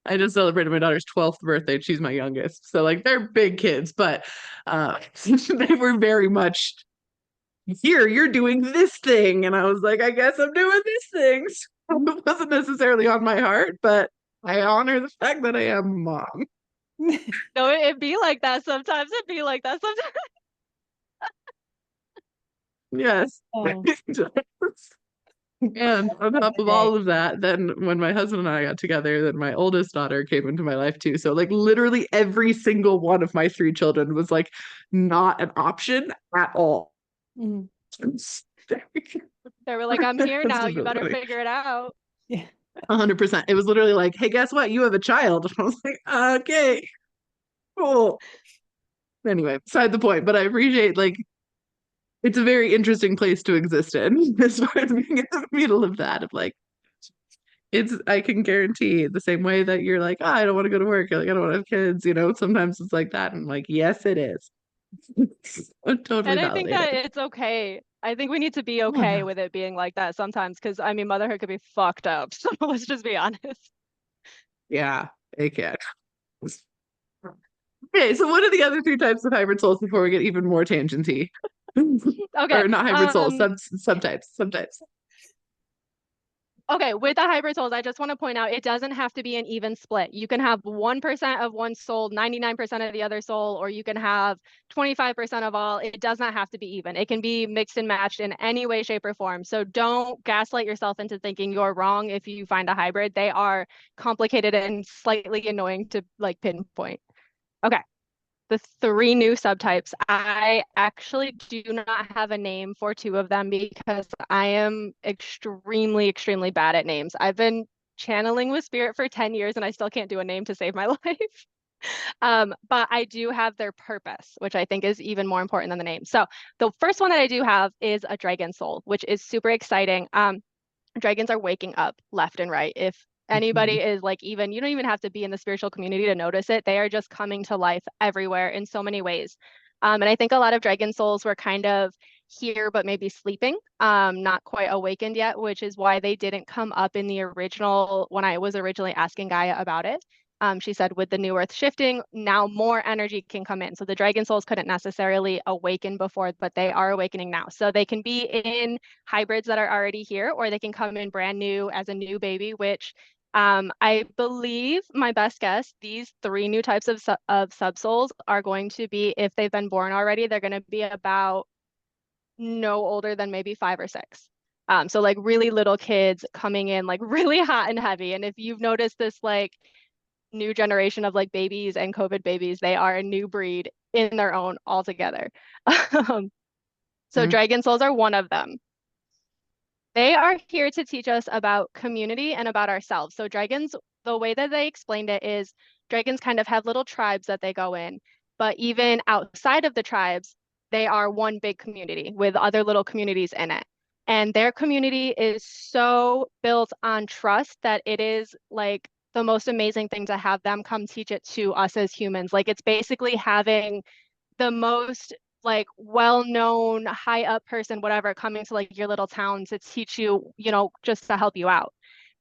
I just celebrated my daughter's 12th birthday, and she's my youngest. So like they're big kids, but they were very much here, you're doing this thing. And I was like, I guess I'm doing this thing. So it wasn't necessarily on my heart, but I honor the fact that I am a mom. No, it'd be like that sometimes. It'd be like that sometimes. Yes. Oh, And on top of all of that, then when my husband and I got together, then my oldest daughter came into my life too. So like literally every single one of my three children was like not an option at all. mhm. They were like, I'm here That's now. just You really better funny. figure it out. Yeah. 100%. It was literally like, hey, guess what? You have a child. I was like, okay, cool. Anyway, beside the point, but I appreciate like it's a very interesting place to exist in as far as being in the middle of that of like it's I can guarantee the same way that you're like, oh, I don't want to go to work, you're like, I don't want to have kids, you know, sometimes it's like that. And I'm like, yes, it is. Totally And I think validated. that it's okay. I think we need to be Oh, okay yeah. with it being like that sometimes, because I mean, motherhood could be fucked up. So let's just be honest. Yeah, it can. Okay, so what are the other three types of hybrid souls before we get even more tangenty? Okay. Or not hybrid souls, subtypes. Okay, with the hybrid souls, I just want to point out it doesn't have to be an even split. You can have 1% of one soul, 99% of the other soul, or you can have 25% of all. It does not have to be even. It can be mixed and matched in any way, shape, or form. So don't gaslight yourself into thinking you're wrong if you find a hybrid. They are complicated and slightly annoying to like pinpoint. Okay. The three new subtypes. I actually do not have a name for two of them because I am extremely, extremely bad at names. I've been channeling with spirit for 10 years and I still can't do a name to save my life. But I do have their purpose, which I think is even more important than the name. So the first one that I do have is a dragon soul, which is super exciting. Dragons are waking up left and right. If anybody Mhm. is like, even you don't even have to be in the spiritual community to notice it. They are just coming to life everywhere in so many ways. And I think a lot of dragon souls were kind of here, but maybe sleeping, not quite awakened yet, which is why they didn't come up in the original when I was originally asking Gaia about it. She said with the new earth shifting, now more energy can come in. So the dragon souls couldn't necessarily awaken before, but they are awakening now. So they can be in hybrids that are already here, or they can come in brand new as a new baby, which I believe my best guess, these three new types of subsouls are going to be, if they've been born already, they're going to be about no older than maybe 5 or 6. So like really little kids coming in like really hot and heavy. And if you've noticed this like new generation of like babies and COVID babies, they are a new breed in their own altogether. So Mhm. dragon souls are one of them. They are here to teach us about community and about ourselves. So dragons, the way that they explained it is dragons kind of have little tribes that they go in, but even outside of the tribes, they are one big community with other little communities in it. And their community is so built on trust that it is like the most amazing thing to have them come teach it to us as humans. Like it's basically having the most like well-known high up person, whatever, coming to like your little town to teach you, you know, just to help you out.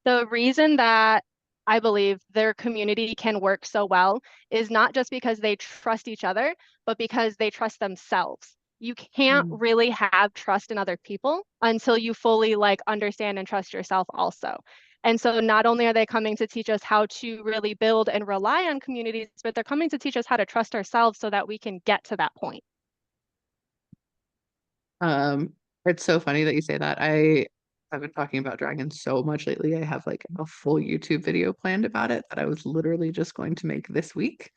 The reason that I believe their community can work so well is not just because they trust each other, but because they trust themselves. You can't Mhm. really have trust in other people until you fully like understand and trust yourself also. And so not only are they coming to teach us how to really build and rely on communities, but they're coming to teach us how to trust ourselves so that we can get to that point. Um, it's so funny that you say that. I've been talking about dragons so much lately. I have like a full YouTube video planned about it that I was literally just going to make this week.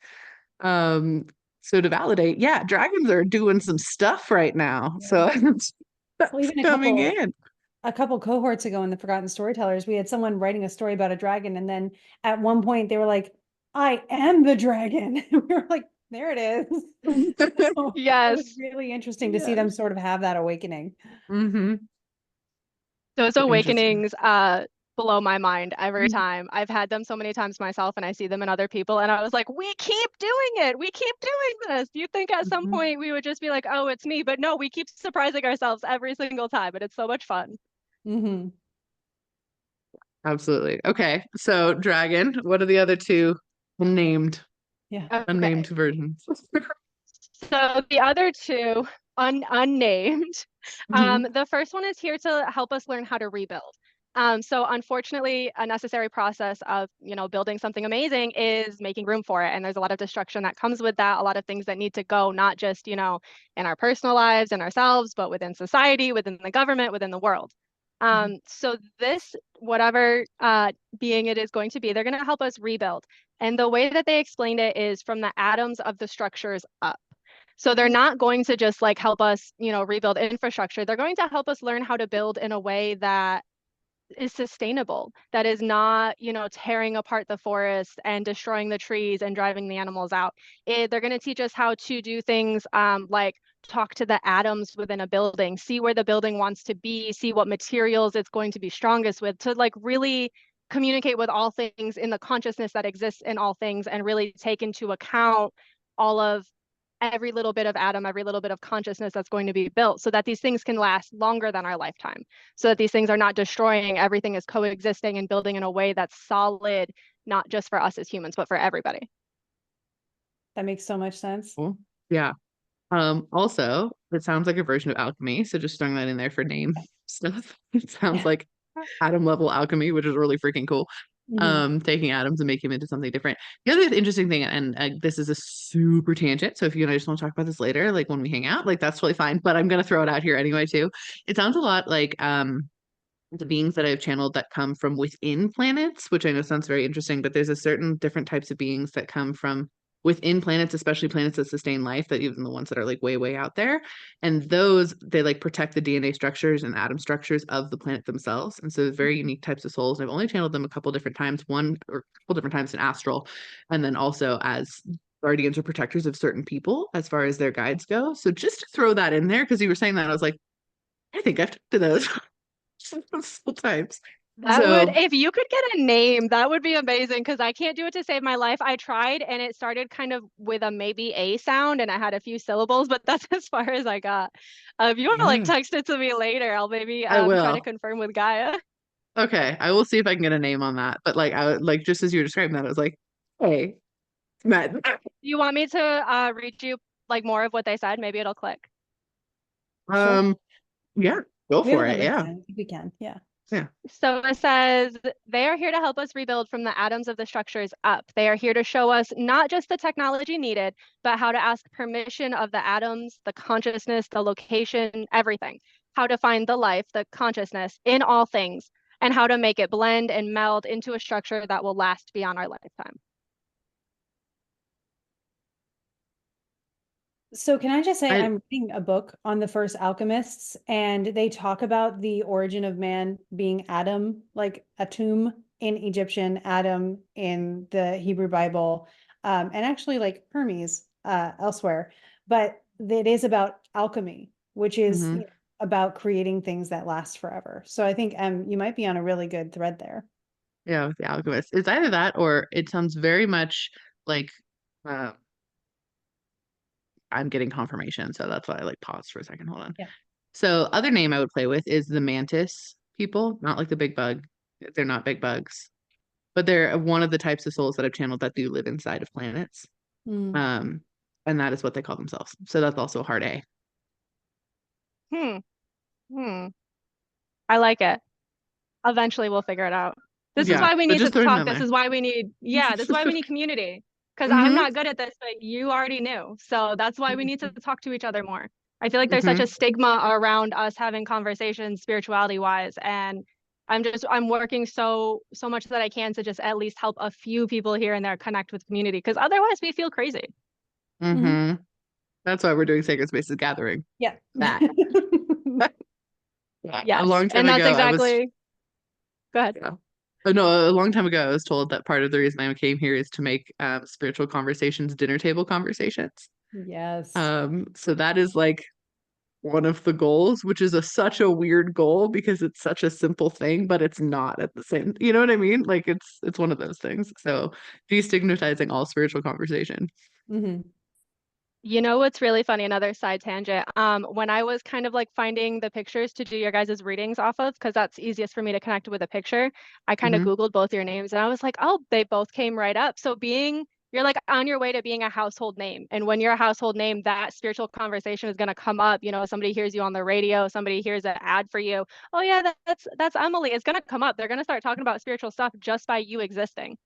Um, so to validate, yeah, dragons are doing some stuff right now. Yeah. So Well, that's even coming in. a couple cohorts ago in the Forgotten Storytellers, we had someone writing a story about a dragon, and then at one point they were like, "I am the dragon." We were like, "There it is." So it was Yes. really interesting to see them Yes. sort of have that awakening. Mm-hmm. Those So interesting. awakenings blow my mind every Mhm. time. I've had them so many times myself and I see them in other people and I was like, we keep doing it. We keep doing this. You think at some Mhm. point we would just be like, oh, it's me. But no, we keep surprising ourselves every single time and it's so much fun. Hmm. Absolutely. Okay. So dragon, what are the other two unnamed Yeah. Okay. versions? So the other two, unnamed, Mhm. the first one is here to help us learn how to rebuild. So unfortunately, a necessary process of, building something amazing is making room for it. And there's a lot of destruction that comes with that, a lot of things that need to go, not just, in our personal lives and ourselves, but within society, within the government, within the world. So this, whatever being it is going to be, they're going to help us rebuild. And the way that they explained it is from the atoms of the structures up. So they're not going to just like help us, rebuild infrastructure. They're going to help us learn how to build in a way that is sustainable, that is not, tearing apart the forest and destroying the trees and driving the animals out. They're going to teach us how to do things like talk to the atoms within a building, see where the building wants to be, see what materials it's going to be strongest with, to like really communicate with all things in the consciousness that exists in all things and really take into account all of every little bit of atom, every little bit of consciousness that's going to be built so that these things can last longer than our lifetime, so that these things are not destroying, everything is coexisting and building in a way that's solid, not just for us as humans, but for everybody. That makes so much sense. Cool. Yeah. Also, it sounds like a version of alchemy, so just throwing that in there for name stuff. It sounds Yeah. like atom level alchemy, which is really freaking cool. Mhm. Taking atoms and making them into something different. The other interesting thing, and this is a super tangent, so if you and I just want to talk about this later, like when we hang out, like that's totally fine. But I'm gonna throw it out here anyway too. It sounds a lot like the beings that I've channeled that come from within planets, which I know sounds very interesting, but there's a certain different types of beings that come from within planets, especially planets that sustain life, that even the ones that are like way, way out there. And those, they like protect the DNA structures and atom structures of the planet themselves. And so very unique types of souls. And I've only channeled them a couple different times, one or a couple different times in astral, and then also as guardians or protectors of certain people as far as their guides go. So just to throw that in there, because you were saying that, I was like, I think I've talked to those soul types. That would, So if you could get a name, that would be amazing because I can't do it to save my life. I tried and it started kind of with a maybe a sound and I had a few syllables, but that's as far as I got. If you want to like yeah, text it to me later, I'll maybe I try to will. confirm with Gaia. Okay, I will see if I can get a name on that. But like like just as you were describing that, I was like, hey, Matt. Do you want me to read you like more of what they said? Maybe it'll click. Sure. Um, yeah, go We have for a bit it. of Yeah. time. I think we can. Yeah. Yeah. So it says, they are here to help us rebuild from the atoms of the structures up. They are here to show us not just the technology needed, but how to ask permission of the atoms, the consciousness, the location, everything. How to find the life, the consciousness in all things, and how to make it blend and meld into a structure that will last beyond our lifetime. So can I just say I I'm reading a book on the first alchemists, and they talk about the origin of man being Adam, like Atum in Egyptian, Adam in the Hebrew Bible, and actually like Hermes elsewhere. But it is about alchemy, which is mhm. about creating things that last forever. So I think you might be on a really good thread there. Yeah, with the alchemist. It's either that or it sounds very much like uh, I'm getting confirmation, so that's why I like paused for a second. Hold on. Yeah. So other name I would play with is the mantis people, not like the big bug. They're not big bugs, but they're one of the types of souls that I've channeled that do live inside of planets. Mm. Um, and that is what they call themselves. So that's also a hard A. Hmm. Hmm. I like it. Eventually we'll figure it out. This is Yeah, why we but need to just throwing talk. them This there. is why we need, yeah, this is why we need community. Because I'm Mm-hmm. not good at this, but you already knew. So that's why we need to talk to each other more. I feel like there's such Mm-hmm. a stigma around us having conversations spirituality wise. And I'm working so much that I can to just at least help a few people here and there connect with community. Because otherwise we feel crazy. Mhm. Mm-hmm. That's why we're doing Sacred Spaces Gathering. Yeah. That. Yeah. A Yes. long time And that's ago, I was, exactly, go ahead. yeah. Oh, no, a long time ago, I was told that part of the reason I came here is to make spiritual conversations dinner table conversations. Yes. So that is like one of the goals, which is such a weird goal because it's such a simple thing, but it's not at the same, you know what I mean? Like it's one of those things. So destigmatizing all spiritual conversation. Hmm. You know what's really funny? Another side tangent. When I was kind of like finding the pictures to do your guys' readings off of, because that's easiest for me to connect with a picture, I kind of Hmm. Googled both your names and I was like, oh, they both came right up. So you're like on your way to being a household name. And when you're a household name, that spiritual conversation is going to come up. Somebody hears you on the radio, somebody hears an ad for you. Oh yeah, that's Emily. It's going to come up. They're going to start talking about spiritual stuff just by you existing.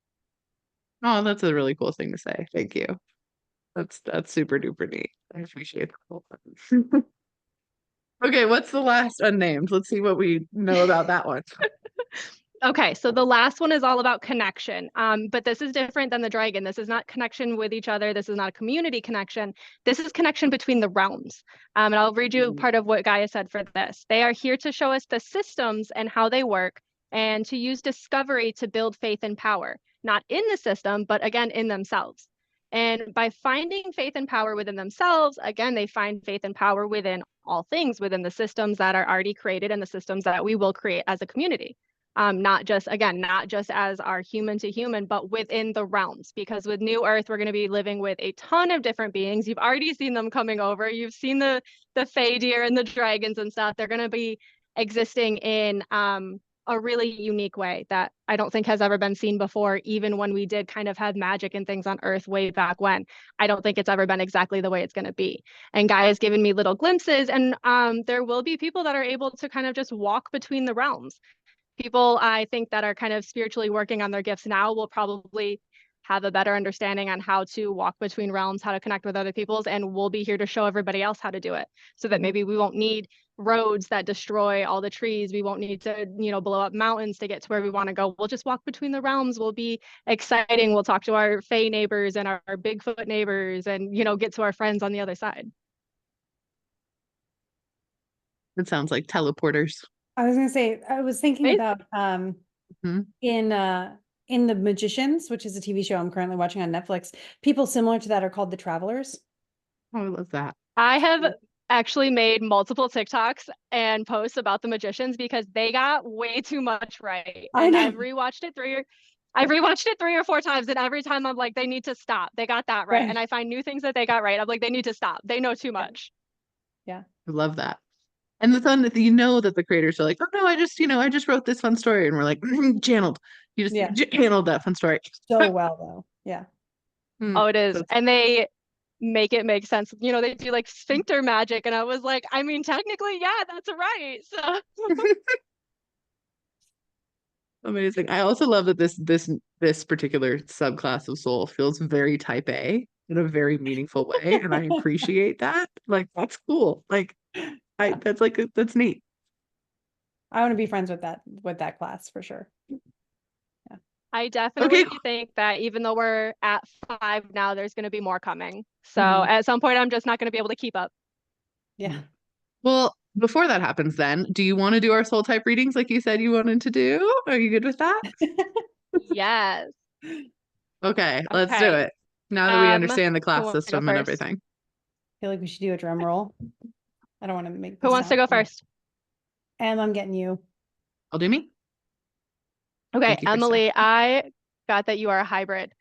Oh, that's a really cool thing to say. Thank you. That's super duper neat. I appreciate that. Okay, what's the last unnamed? Let's see what we know about that one. Okay, so the last one is all about connection. But this is different than the dragon. This is not connection with each other. This is not a community connection. This is connection between the realms. And I'll read you part of what Gaia said for this. They are here to show us the systems and how they work, and to use discovery to build faith and power, not in the system, but again, in themselves. And by finding faith and power within themselves, again, they find faith and power within all things, within the systems that are already created and the systems that we will create as a community. Not just as our human to human, but within the realms. Because with New Earth, we're going to be living with a ton of different beings. You've already seen them coming over. You've seen the fae deer and the dragons and stuff. They're going to be existing in a really unique way that I don't think has ever been seen before. Even when we did kind of have magic and things on Earth way back when, I don't think it's ever been exactly the way it's going to be. And Gaia has given me little glimpses, and there will be people that are able to kind of just walk between the realms. People I think that are kind of spiritually working on their gifts now will probably have a better understanding on how to walk between realms, how to connect with other peoples, and we'll be here to show everybody else how to do it, so that maybe we won't need roads that destroy all the trees. We won't need to, blow up mountains to get to where we want to go. We'll just walk between the realms. We'll be exciting. We'll talk to our Fae neighbors and our Bigfoot neighbors, and get to our friends on the other side. It sounds like teleporters. I was gonna say, I was thinking Amazing. about Mhm. in The Magicians, which is a TV show I'm currently watching on Netflix, people similar to that are called the Travelers. Oh, I love that. I have actually made multiple TikToks and posts about the magicians because they got way too much right. I And know. I've rewatched it 3 or 4 times, and every time I'm like, they need to stop. They got that right. Right. And I find new things that they got right. I'm like, they need to stop. They know too much. Yeah. I love that. And the fun that that the creators are like, oh no, I just wrote this fun story, and we're like, channeled. You just Yeah. channeled that fun story. So well though. Yeah. Oh, it is. That's And they make it make sense. They do like sphincter magic. And I was like, I mean, technically, yeah, that's right. So amazing. I also love that this particular subclass of soul feels very type A in a very meaningful way, and I appreciate that. Like that's cool. Like Yeah. that's neat. I want to be friends with that class for sure. I Okay. definitely think that even though we're at 5 now, there's going to be more coming. So Mhm. at some point, I'm just not going to be able to keep up. Yeah. Well, before that happens, then, do you want to do our soul type readings like you said you wanted to do? Are you good with that? Yes. Okay, let's do Okay. it. Now that we understand the Who class wants to go system and first? everything. Feel like we should do a drum roll. I don't want to make Who this wants to sound. go first? I'm getting you. I'll do me. Okay, Thank you, Krista. Emily, I got that you are a hybrid,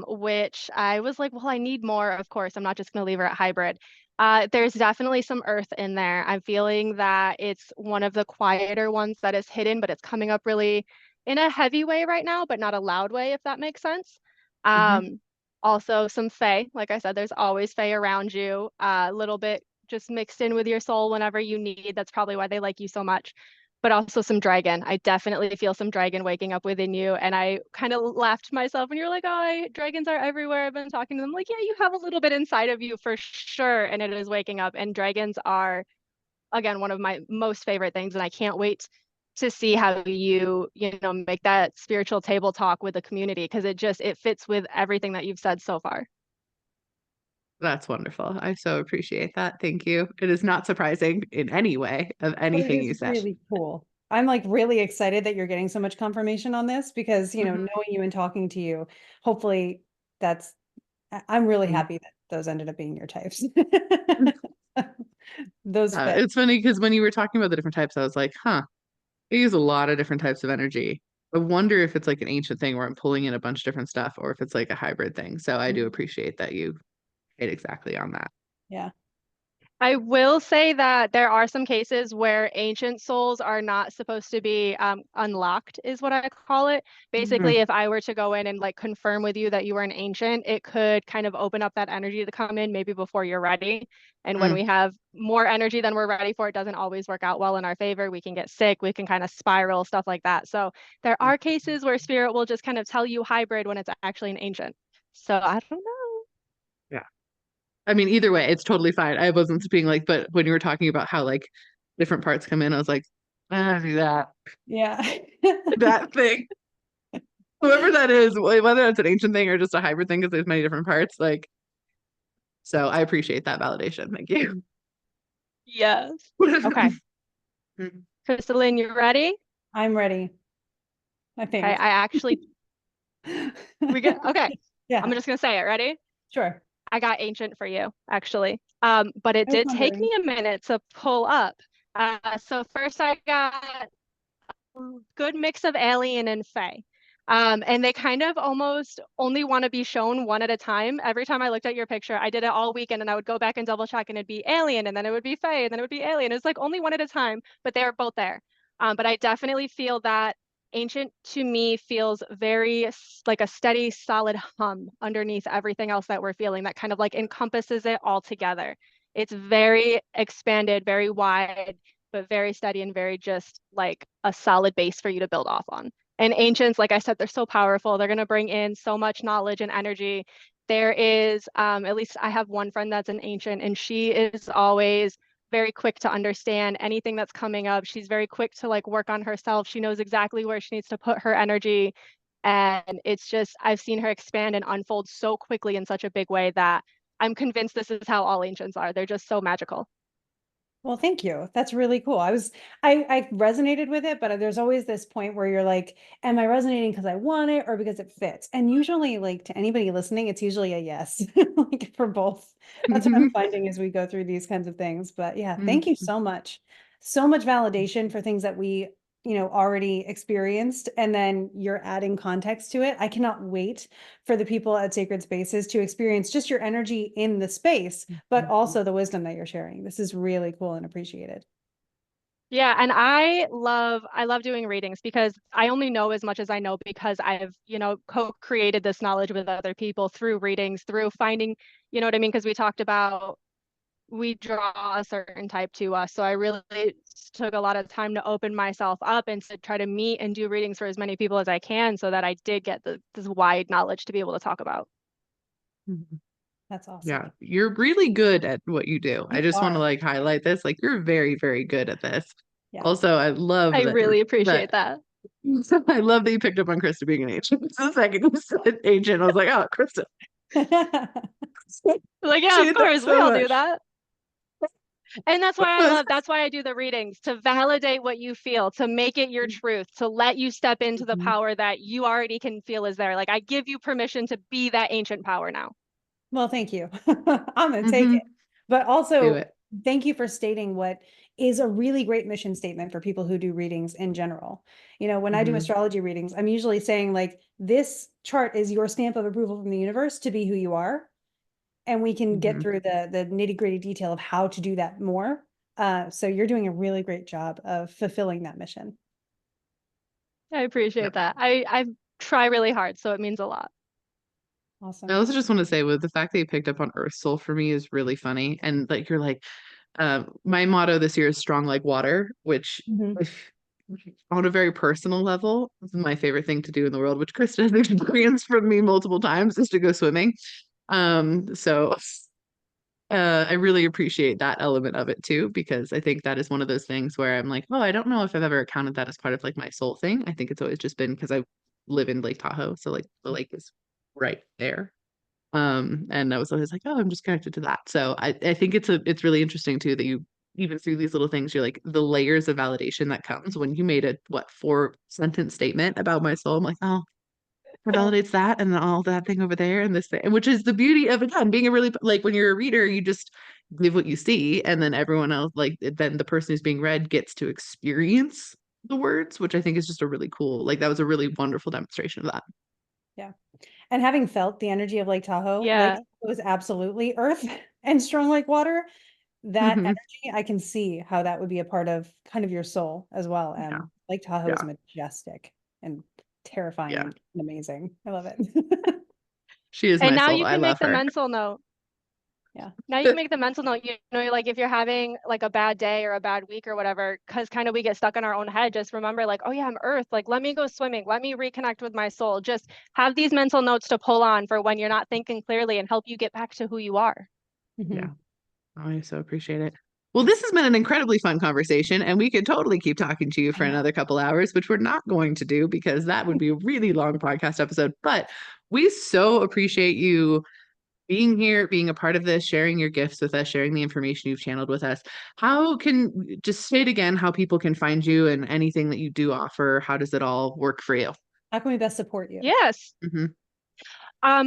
which I was like, well, I need more, of course. I'm not just going to leave her at hybrid. There's definitely some earth in there. I'm feeling that it's one of the quieter ones that is hidden, but it's coming up really in a heavy way right now, but not a loud way, if that makes sense. Hmm. Also some fae. Like I said, there's always fae around you, a little bit just mixed in with your soul whenever you need. That's probably why they like you so much, but also some dragon. I definitely feel some dragon waking up within you. And I kind of laughed to myself when you're like, oh, dragons are everywhere. I've been talking to them. Like, yeah, you have a little bit inside of you for sure. And it is waking up. And dragons are, again, one of my most favorite things. And I can't wait to see how you make that spiritual table talk with the community, because it fits with everything that you've said so far. That's wonderful. I so appreciate that. Thank you. It is not surprising in any way of But it anything is you said. really cool. I'm like really excited that you're getting so much confirmation on this because, Mhm. knowing you and talking to you, hopefully that's, I'm really Mm. happy that those ended up being your types. Those fit. It's funny because when you were talking about the different types, I was like, huh, I use a lot of different types of energy. I wonder if it's like an ancient thing where I'm pulling in a bunch of different stuff or if it's like a hybrid thing. So I do appreciate that you exactly on that. Yeah. I will say that there are some cases where ancient souls are not supposed to be unlocked, is what I call it. Basically, Mhm. if I were to go in and like confirm with you that you were an ancient, it could kind of open up that energy to come in maybe before you're ready. And when Mm. we have more energy than we're ready for, it doesn't always work out well in our favor. We can get sick, we can kind of spiral, stuff like that. So there are cases where spirit will just kind of tell you hybrid when it's actually an ancient. So I don't know. Yeah. I mean, either way, it's totally fine. I wasn't being like, but when you were talking about how like different parts come in, I was like, I do that, Yeah. that thing. Whoever that is, whether it's an ancient thing or just a hybrid thing, because there's many different parts. Like, so I appreciate that validation. Thank you. Yes. Okay. KristaLyn, you ready? I'm ready, I Okay, think. I actually we get okay. I'm Yeah, just gonna say it. Ready? sure. I got ancient for you, actually. But it I was did take wondering. me a minute to pull up. So first I got a good mix of alien and fae. And they kind of almost only want to be shown one at a time. Every time I looked at your picture, I did it all weekend and I would go back and double check and it'd be alien and then it would be fae and then it would be alien. It's like only one at a time, but they are both there. But I definitely feel that ancient to me feels very like a steady, solid hum underneath everything else that we're feeling that kind of like encompasses it all together. It's very expanded, very wide, but very steady and very just like a solid base for you to build off on. And ancients, like I said, they're so powerful. They're going to bring in so much knowledge and energy. There is, at least I have one friend that's an ancient, and she is always very quick to understand anything that's coming up. She's very quick to like work on herself. She knows exactly where she needs to put her energy. And it's just, I've seen her expand and unfold so quickly in such a big way that I'm convinced this is how all ancients are. They're just so magical. Well, thank you. That's really cool. I resonated with it, but there's always this point where you're like, am I resonating because I want it or because it fits? And usually, like to anybody listening, it's usually a yes, like for both. That's what I'm finding as we go through these kinds of things. But yeah, thank you so much. So much validation for things that we, already experienced, and then you're adding context to it. I cannot wait for the people at Sacred Spaces to experience just your energy in the space, but also the wisdom that you're sharing. This is really cool and appreciated. Yeah, and I love doing readings because I only know as much as I know because I've, co-created this knowledge with other people through readings, through finding, you know what I mean? Because we talked about we draw a certain type to us. So I really took a lot of time to open myself up and to try to meet and do readings for as many people as I can so that I did get this wide knowledge to be able to talk about. That's awesome. Yeah, you're really good at what you do. I You just want to are. like highlight this. Like you're very, very good at this. Yeah. Also, I love I that really that appreciate that. I love that you picked up on Krista being an agent. The second you said agent, I was like, oh, Krista. Like, yeah, She of had done course, we so all do much. that. And that's why I do the readings, to validate what you feel, to make it your truth, to let you step into the Mhm. power that you already can feel is there. Like I give you permission to be that ancient power now. Well, thank you. I'm going to take Mhm. it. But Do also, it. thank you for stating what is a really great mission statement for people who do readings in general. When I do Mhm. astrology readings, I'm usually saying, like, this chart is your stamp of approval from the universe to be who you are. And we can get Mhm. through the nitty-gritty detail of how to do that more. So you're doing a really great job of fulfilling that mission. I Yeah. appreciate that. I try really hard, so it means a lot. I Awesome. also just want to say with the fact that you picked up on Earth Soul for me is really funny. And like you're like, my motto this year is strong like water, which Mhm. if, on a very personal level, is my favorite thing to do in the world, which Krista has experienced from me multiple times, is to go swimming. So I really appreciate that element of it too, because I think that is one of those things where I'm like, oh, I don't know if I've ever accounted that as part of like my soul thing. I think it's always just been because I live in Lake Tahoe, so like the lake is right there. And I was always like, oh, I'm just connected to that. So I think it's really interesting too that you even through these little things, you're like the layers of validation that comes when you made a 4 sentence statement about my soul. I'm like, oh, it validates that and then all that thing over there and this thing, which is the beauty of again being a really like when you're a reader, you just give what you see, and then everyone else, like then the person who's being read gets to experience the words, which I think is just a really cool, like that was a really wonderful demonstration of that. And having felt the energy of Lake Tahoe, Lake Yeah. Tahoe is absolutely earth and strong like water. That Mhm. energy, I can see how that would be a part of kind of your soul as well. Yeah. Lake Tahoe is Yeah. majestic and terrifying Yeah. and amazing. I love it. She is And my now soul. you I can love make the her. mental note. Yeah. Now you can make the mental note, you know, like if you're having like a bad day or a bad week or whatever, because kind of we get stuck in our own head, just remember like, oh yeah, I'm earth. Like, let me go swimming. Let me reconnect with my soul. Just have these mental notes to pull on for when you're not thinking clearly and help you get back to who you are. Mhm. Yeah. Oh, I so appreciate it. Well, this has been an incredibly fun conversation, and we could totally keep talking to you I for know. another couple hours, which we're not going to do because that would be a really long podcast episode. But we so appreciate you being here, being a part of this, sharing your gifts with us, sharing the information you've channeled with us. How can just say it again, how people can find you and anything that you do offer? How does it all work for you? How can we best support you? Yes. Hmm.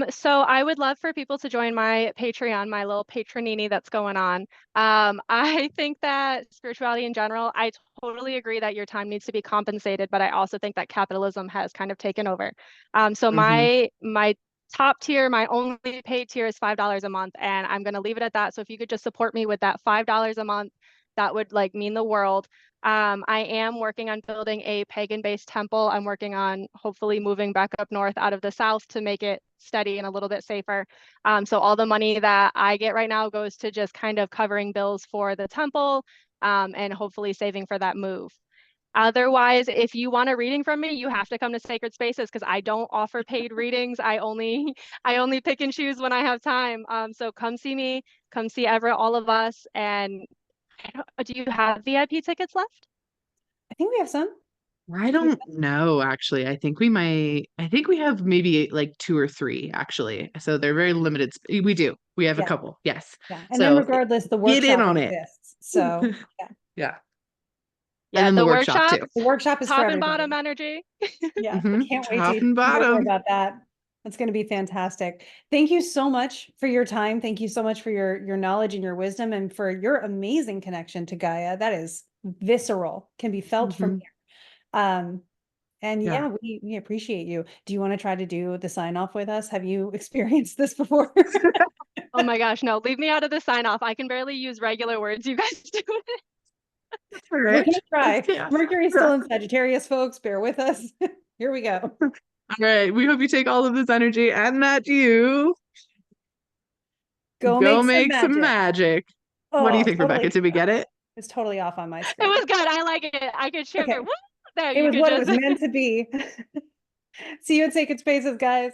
So I would love for people to join my Patreon, my little patronini that's going on. I think that spirituality in general, I totally agree that your time needs to be compensated, but I also think that capitalism has kind of taken over. So Hmm. my top tier, my only paid tier is $5 a month, and I'm gonna leave it at that. So if you could just support me with that $5 a month, that would like mean the world. I am working on building a pagan-based temple. I'm working on hopefully moving back up north out of the south to make it steady and a little bit safer. So all the money that I get right now goes to just kind of covering bills for the temple, and hopefully saving for that move. Otherwise, if you want a reading from me, you have to come to Sacred Spaces because I don't offer paid readings. I only pick and choose when I have time. So come see me, come see Everett, all of us, and do you have VIP tickets left? I think we have some. I don't know, actually. I think we have maybe like two or three, actually. So they're very limited. We do. We have a Yeah. couple. Yes. Yeah. And then So regardless, the get in workshop on it. exists. So yeah. Yeah. And Yeah, then the the workshop workshop, too. The workshop is for top and everybody. bottom energy. Yeah. I Hmm. can't wait Top to and hear more bottom. about that. That's going to be fantastic. Thank you so much for your time. Thank you so much for your knowledge and your wisdom and for your amazing connection to Gaia. That is visceral, can be felt from Mhm. here. And Yeah. yeah, we appreciate you. Do you want to try to do the sign off with us? Have you experienced this before? Oh my gosh, no, leave me out of the sign off. I can barely use regular words. You guys do it. All We're right. gonna try. Yeah. Mercury's still in Sagittarius, folks. Bear with us. Here we go. All right. We hope you take all of this energy and that you Go go make some make some magic. magic. What do you Oh, think, Rebecca? totally. Did we get it? It's totally off on my It screen. was good. I like it. I could share. Okay. Woo! There, It you was could what it just was meant to be. See you in Sacred Spaces, guys.